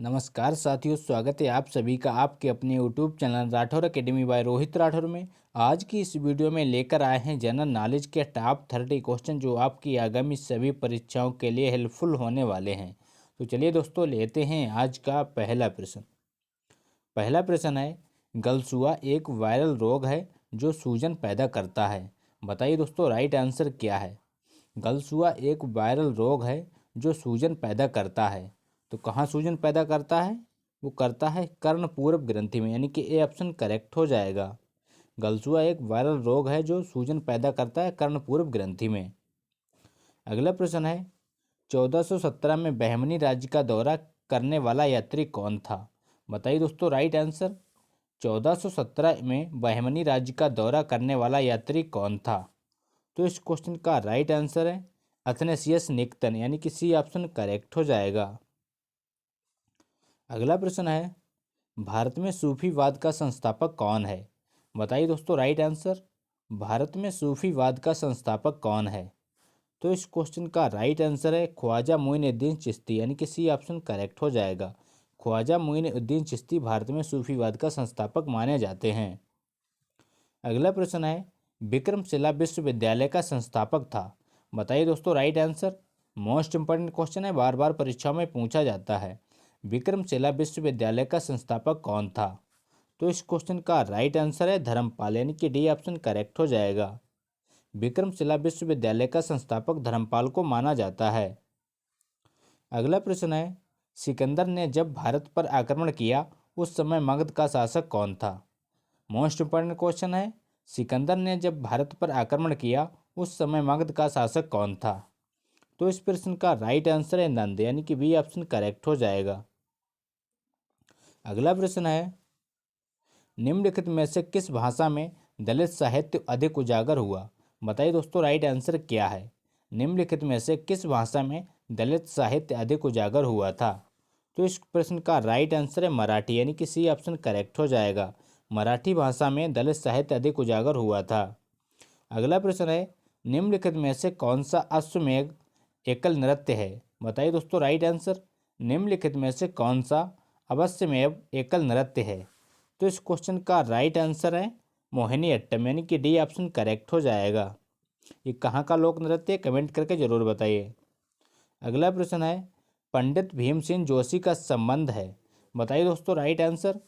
नमस्कार साथियों, स्वागत है आप सभी का आपके अपने YouTube channel Rathore academy by Rohit Rathore में। आज की इस वीडियो में लेकर आए हैं जनरल नॉलेज के टॉप 30 क्वेश्चन जो आपकी आगामी सभी परीक्षाओं के लिए हेल्पफुल होने वाले हैं। तो चलिए दोस्तों, लेते हैं आज का पहला प्रश्न। पहला प्रश्न है, गलसुआ एक वायरल रोग है जो सूजन पैदा करता है। बताइए दोस्तों, राइट आंसर क्या है। गलसुआ एक वायरल रोग है जो सूजन पैदा करता है। तो कहाँ सूजन पैदा करता है? वो करता है कर्णपूरक ग्रंथि में, यानी कि ए ऑप्शन करेक्ट हो जाएगा। गलसुआ एक वायरल रोग है जो सूजन पैदा करता है कर्णपूरक ग्रंथि में। अगला प्रश्न है, 1417 में बहमनी राज्य का दौरा करने वाला यात्री कौन था। बताइए दोस्तों, राइट आंसर। 1417 में बहमनी राज्य का दौरा करने वाला यात्री कौन था? तो इस क्वेश्चन का राइट आंसर है अथनेसियस निक्टन, यानी कि सी ऑप्शन करेक्ट हो जाएगा। अगला प्रश्न है, भारत में सूफीवाद का संस्थापक कौन है। बताइए दोस्तों, राइट आंसर। भारत में सूफीवाद का संस्थापक कौन है? तो इस क्वेश्चन का राइट आंसर है ख्वाजा मोइनुद्दीन चिश्ती, यानी कि सी ऑप्शन करेक्ट हो जाएगा। ख्वाजा मोइनुद्दीन चिश्ती भारत में सूफीवाद का संस्थापक माने जाते हैं। अगला प्रश्न है, विक्रमशिला विश्वविद्यालय का संस्थापक था। बताइए दोस्तों, right answer. Most important question है, बार बार परीक्षा में पूछा जाता है। विक्रमशिला विश्वविद्यालय का संस्थापक कौन था? तो इस क्वेश्चन का राइट आंसर है धर्मपाल, यानी कि डी ऑप्शन करेक्ट हो जाएगा। विक्रमशिला विश्वविद्यालय का संस्थापक धर्मपाल को माना जाता है। अगला प्रश्न है, सिकंदर ने जब भारत पर आक्रमण किया उस समय मगध का शासक कौन था। मोस्ट इंपॉर्टेंट क्वेश्चन है, सिकंदर ने जब भारत पर आक्रमण किया उस समय मगध का शासक कौन था? तो इस प्रश्न का राइट आंसर है नंद, यानी कि बी ऑप्शन करेक्ट हो जाएगा। अगला प्रश्न है, निम्नलिखित में से किस भाषा में दलित साहित्य अधिक उजागर हुआ। बताइए दोस्तों, राइट आंसर क्या है। निम्नलिखित में से किस भाषा में दलित साहित्य अधिक उजागर हुआ था? तो इस प्रश्न का राइट आंसर है मराठी, यानी कि सी ऑप्शन करेक्ट हो जाएगा। मराठी भाषा में दलित साहित्य अधिक उजागर हुआ था। अगला प्रश्न है, निम्नलिखित में से कौन सा अश्वमेध एकल नृत्य है। बताइए दोस्तों, राइट आंसर। निम्नलिखित में से कौन सा अवश्यमेव एकल नृत्य है? तो इस क्वेश्चन का राइट आंसर है मोहिनी अट्टम, यानी कि डी ऑप्शन करेक्ट हो जाएगा। ये कहाँ का लोक नृत्य है, कमेंट करके जरूर बताइए। अगला प्रश्न है, पंडित भीमसेन जोशी का संबंध है। बताइए दोस्तों, राइट आंसर।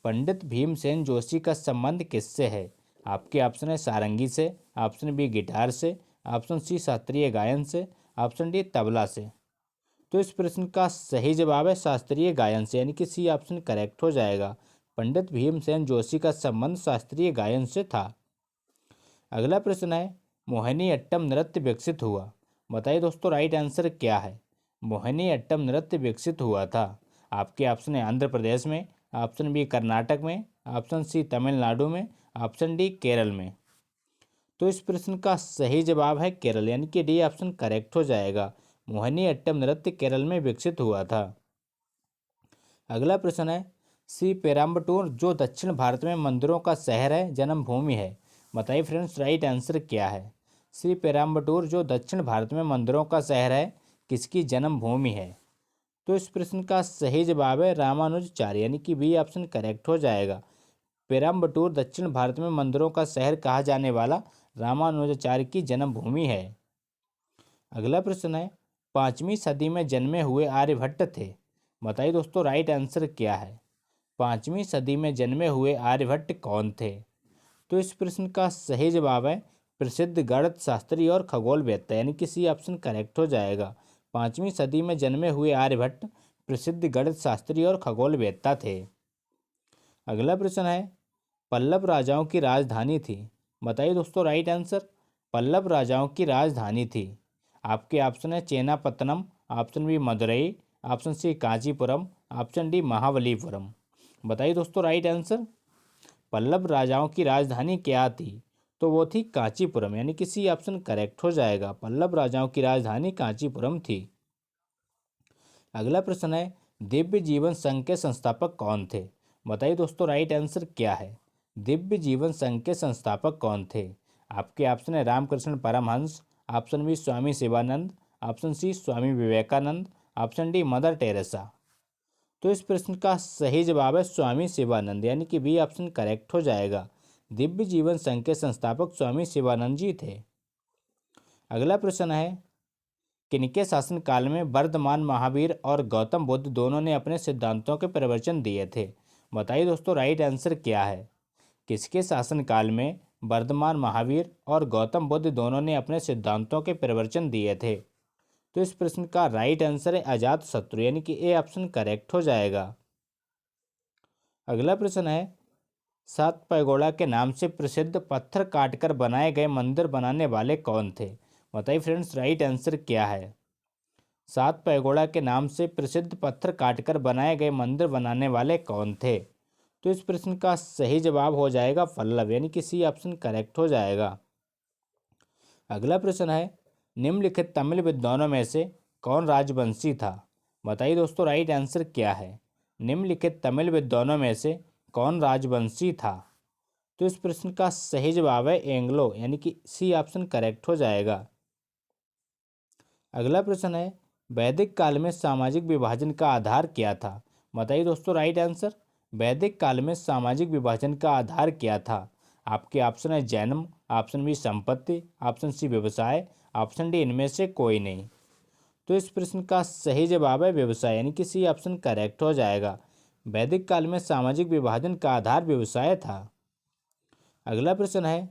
पंडित भीमसेन जोशी का संबंध किससे है? आपके ऑप्शन है सारंगी से, ऑप्शन बी गिटार से, ऑप्शन सी शास्त्रीय गायन से, ऑप्शन डी तबला से। तो इस प्रश्न का सही जवाब है शास्त्रीय गायन से, यानी कि सी ऑप्शन करेक्ट हो जाएगा। पंडित भीमसेन जोशी का संबंध शास्त्रीय गायन से था। अगला प्रश्न है, मोहिनी अट्टम नृत्य विकसित हुआ। बताइए दोस्तों, राइट आंसर क्या है। मोहिनी अट्टम नृत्य विकसित हुआ था। आपके ऑप्शन है आंध्र प्रदेश में, ऑप्शन बी कर्नाटक में, ऑप्शन सी तमिलनाडु में, ऑप्शन डी केरल में। तो इस प्रश्न का सही जवाब है केरल, यानी कि डी ऑप्शन करेक्ट हो जाएगा। मोहिनी अट्टम नृत्य केरल में विकसित हुआ था। अगला प्रश्न है, श्री पेराम्बटूर जो दक्षिण भारत में मंदिरों का शहर है जन्मभूमि है। बताइए फ्रेंड्स, राइट आंसर क्या है। श्री पेराम्बटूर जो दक्षिण भारत में मंदिरों का शहर है किसकी जन्मभूमि है? तो इस प्रश्न का सही जवाब है रामानुजाचार्य, यानी कि बी ऑप्शन करेक्ट हो जाएगा। पेराम्बटूर दक्षिण भारत में मंदिरों का शहर कहा जाने वाला रामानुजाचार्य की जन्मभूमि है। अगला प्रश्न है, 5वीं सदी में जन्मे हुए आर्यभट्ट थे। बताइए दोस्तों, राइट आंसर क्या है। 5वीं सदी में जन्मे हुए आर्यभट्ट कौन थे? तो इस प्रश्न का सही जवाब है प्रसिद्ध गणित शास्त्री और खगोलवेत्ता, यानी कि सी ऑप्शन करेक्ट हो जाएगा। 5वीं सदी में जन्मे हुए आर्यभट्ट प्रसिद्ध गणित शास्त्री और खगोलवेत्ता थे। अगला प्रश्न है, पल्लव राजाओं की राजधानी थी। बताइए दोस्तों, राइट आंसर। पल्लव राजाओं की राजधानी थी। आपके ऑप्शन है Chennapattanam, option B Madurai, option C Kanchipuram, option D Mahabalipuram. बताइए दोस्तों, राइट आंसर। पल्लव राजाओं की राजधानी क्या थी? तो वो थी कांचीपुरम, यानी कि सी ऑप्शन करेक्ट हो जाएगा। पल्लव राजाओं की राजधानी कांचीपुरम थी। अगला प्रश्न है, दिव्य जीवन संघ के संस्थापक कौन थे? बताइए दोस्तों, राइट आंसर क्या है। दिव्य जीवन संघ के संस्थापक कौन थे? आपके ऑप्शन है Ramakrishna Paramhansa, option B Swami Shivananda, option C Swami Vivekananda, option D Mother Teresa. तो इस प्रश्न का सही जवाब है स्वामी शिवानंद, यानी कि बी ऑप्शन करेक्ट हो जाएगा। दिव्य जीवन संघ के संस्थापक स्वामी शिवानंद जी थे। अगला प्रश्न है, किनके शासनकाल में वर्धमान महावीर और गौतम बुद्ध दोनों ने अपने सिद्धांतों के प्रवचन दिए थे? बताइए दोस्तों, राइट आंसर क्या है? किसके शासनकाल में वर्धमान महावीर और गौतम बुद्ध दोनों ने अपने सिद्धांतों के प्रवचन दिए थे? तो इस प्रश्न का राइट आंसर है अजात शत्रु, यानी कि ए ऑप्शन करेक्ट हो जाएगा। अगला प्रश्न है, सात पैगोड़ा के नाम से प्रसिद्ध पत्थर काटकर बनाए गए मंदिर बनाने वाले कौन थे? बताइए फ्रेंड्स, राइट आंसर क्या है? सात पैगोड़ा के नाम से प्रसिद्ध पत्थर काटकर बनाए गए मंदिर बनाने वाले कौन थे? तो इस प्रश्न का सही जवाब हो जाएगा पल्लव, यानी कि सी ऑप्शन करेक्ट हो जाएगा। अगला प्रश्न है, निम्नलिखित तमिल विद्वानों में से कौन राजवंशी था? बताइए दोस्तों, राइट आंसर क्या है? निम्नलिखित तमिल विद्वानों में से कौन राजवंशी था? तो इस प्रश्न का सही जवाब है एंग्लो, यानी कि सी ऑप्शन करेक्ट हो जाएगा। अगला प्रश्न है, वैदिक काल में सामाजिक विभाजन का आधार क्या था? बताइए दोस्तों, राइट आंसर। वैदिक काल में सामाजिक विभाजन का आधार क्या था? आपके ऑप्शन है जन्म, ऑप्शन बी संपत्ति, ऑप्शन सी व्यवसाय, ऑप्शन डी इनमें से कोई नहीं। तो इस प्रश्न का सही जवाब है व्यवसाय, यानी कि सी ऑप्शन करेक्ट हो जाएगा। वैदिक काल में सामाजिक विभाजन का आधार व्यवसाय था। अगला प्रश्न है,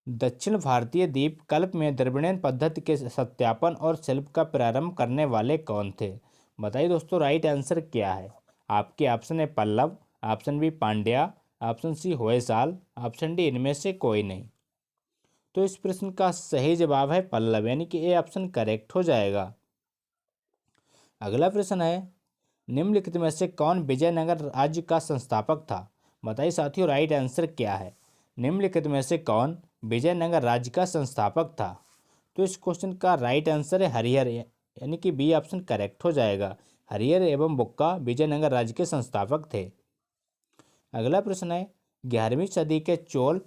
दक्षिण भारतीय द्वीपकल्प में द्रविड़ियन पद्धति के सत्यापन और शिल्प का प्रारंभ करने वाले कौन थे? बताइए दोस्तों, राइट आंसर क्या है? आपके ऑप्शन है Pallava, option B Pandya, option C Hoysala, option D इनमें से कोई नहीं। तो इस प्रश्न का सही जवाब है पल्लव, यानी कि ए ऑप्शन करेक्ट हो जाएगा। अगला प्रश्न है, निम्नलिखित में से कौन विजयनगर राज्य का संस्थापक था? बताइए साथियों, राइट आंसर क्या है? निम्नलिखित में से कौन विजयनगर राज्य का संस्थापक था? तो इस क्वेश्चन का राइट आंसर है हरिहर, यानी कि बी ऑप्शन करेक्ट हो जाएगा। हरिहर एवं बुक्का विजयनगर राज्य के संस्थापक थे। अगला प्रश्न है, 11वीं सदी के चोल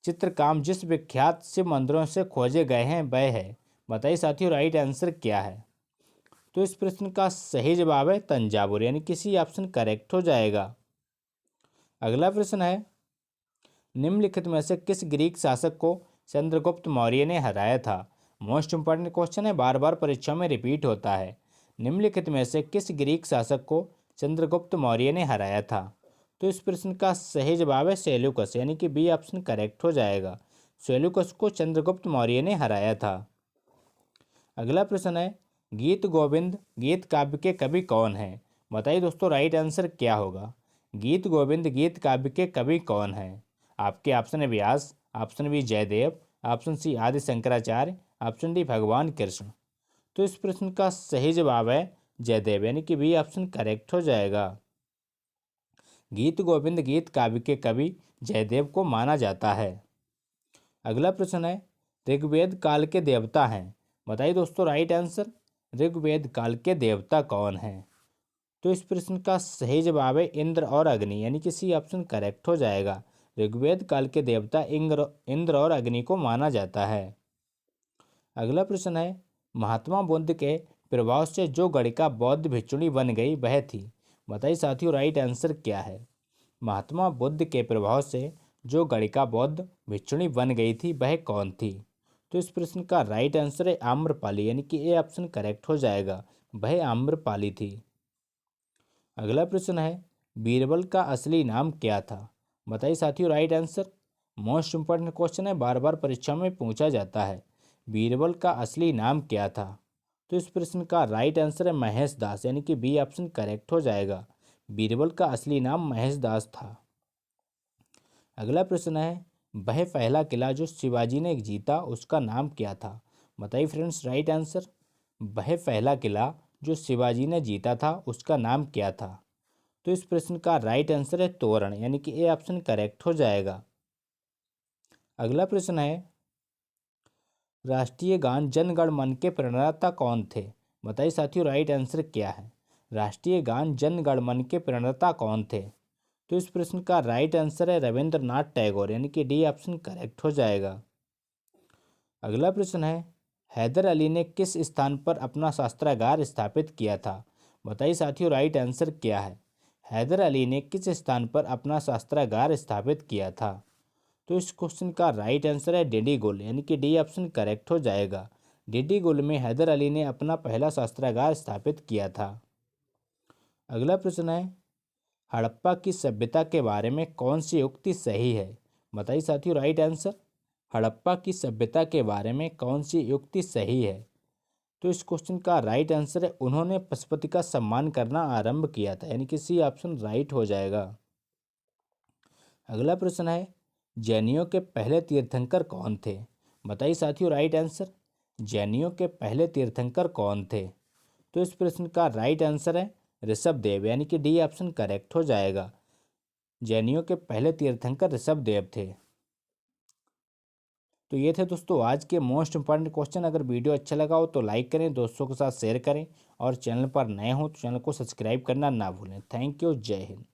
चित्रकार जिस विख्यात शिव मंदिरों से खोजे गए हैं वह है? बताइए साथियों, राइट आंसर क्या है? तो इस प्रश्न का सही जवाब है तंजावुर, यानी कि सी ऑप्शन करेक्ट हो जाएगा। अगला प्रश्न है, निम्नलिखित में से किस ग्रीक शासक को चंद्रगुप्त मौर्य ने हराया था? मोस्ट इंपॉर्टेंट क्वेश्चन है, बार बार परीक्षा में रिपीट होता है। निम्नलिखित में से किस ग्रीक शासक को चंद्रगुप्त मौर्य ने हराया था? तो इस प्रश्न का सही जवाब है सेल्यूकस, यानी कि बी ऑप्शन करेक्ट हो जाएगा। सेल्यूकस को चंद्रगुप्त मौर्य ने हराया था। अगला प्रश्न है, गीत गोविंद गीत काव्य के कवि कौन हैं? बताइए दोस्तों, राइट आंसर क्या होगा? गीत गोविंद गीत काव्य के कवि कौन हैं? आपके ऑप्शन है Vyas, option B Jayadev, option C Adi Shankaracharya, option D भगवान कृष्ण। तो इस प्रश्न का सही जवाब है जयदेव, यानी कि बी ऑप्शन करेक्ट हो जाएगा। गीत गोविंद गीत काव्य के कवि जयदेव को माना जाता है। अगला प्रश्न है, ऋग्वेद काल के देवता हैं? बताइए दोस्तों, राइट आंसर। ऋग्वेद काल के देवता कौन हैं? तो इस प्रश्न का सही जवाब है इंद्र और अग्नि, यानी कि सी ऑप्शन करेक्ट हो जाएगा। ऋग्वेद काल के देवता इंद्र और अग्नि को माना जाता है। अगला प्रश्न है, महात्मा बुद्ध के प्रभाव से जो गणिका बौद्ध भिक्षुणी बन गई वह थी? बताइए साथियों, राइट आंसर क्या है? महात्मा बुद्ध के प्रभाव से जो गणिका बौद्ध भिक्षुणी बन गई थी वह कौन थी? तो इस प्रश्न का राइट आंसर है आम्रपाली, यानी कि ए ऑप्शन करेक्ट हो जाएगा। वह आम्रपाली थी। अगला प्रश्न है, बीरबल का असली नाम क्या था? बताइए साथियों, right answer. Most important question है, बार बार परीक्षा में पूछा जाता है। बीरबल का असली नाम क्या था? तो इस प्रश्न का राइट आंसर है महेश दास, यानी कि बी ऑप्शन करेक्ट हो जाएगा। बीरबल का असली नाम महेश दास था। अगला प्रश्न है, वह पहला किला जो शिवाजी ने जीता उसका नाम क्या था? बताइए फ्रेंड्स, राइट आंसर। वह पहला किला जो शिवाजी ने जीता था उसका नाम क्या था? तो इस प्रश्न का राइट आंसर है तोरण, यानी कि ए ऑप्शन करेक्ट हो जाएगा। अगला प्रश्न है, राष्ट्रीय गान जन गण मन के प्रणेता कौन थे? बताइए साथियों, राइट आंसर क्या है? राष्ट्रीय गान जन गण मन के प्रणेता कौन थे? तो इस प्रश्न का राइट आंसर है रविंद्रनाथ टैगोर, यानी कि डी ऑप्शन करेक्ट हो जाएगा। अगला प्रश्न है, हैदर अली ने किस स्थान पर अपना शस्त्रागार स्थापित किया था? बताइए साथियों राइट आंसर क्या है। हैदर अली ने किस स्थान पर अपना शस्त्रागार स्थापित किया था। तो इस क्वेश्चन का राइट आंसर है डिंडीगुल, यानी कि डी ऑप्शन करेक्ट हो जाएगा। डिंडीगुल में हैदर अली ने अपना पहला शस्त्रागार स्थापित किया था। अगला प्रश्न है, हड़प्पा की सभ्यता के बारे में कौन सी उक्ति सही है। बताइए साथियों राइट आंसर। हड़प्पा की सभ्यता के बारे में कौन सी उक्ति सही है। तो इस क्वेश्चन का राइट आंसर है उन्होंने पशुपति का सम्मान करना आरंभ किया था, यानी कि सी ऑप्शन राइट हो जाएगा। अगला प्रश्न है, जैनियों के पहले तीर्थंकर कौन थे। बताइए साथियों राइट आंसर। जैनियों के पहले तीर्थंकर कौन थे। तो इस प्रश्न का राइट आंसर है ऋषभदेव, यानी कि डी ऑप्शन करेक्ट हो जाएगा। जैनियों के पहले तीर्थंकर ऋषभदेव थे। तो ये थे दोस्तों आज के मोस्ट इंपॉर्टेंट क्वेश्चन। अगर वीडियो अच्छा लगा हो तो लाइक करें, दोस्तों के साथ शेयर करें और चैनल पर नए हो तो चैनल को सब्सक्राइब करना ना भूलें। थैंक यू, जय हिंद।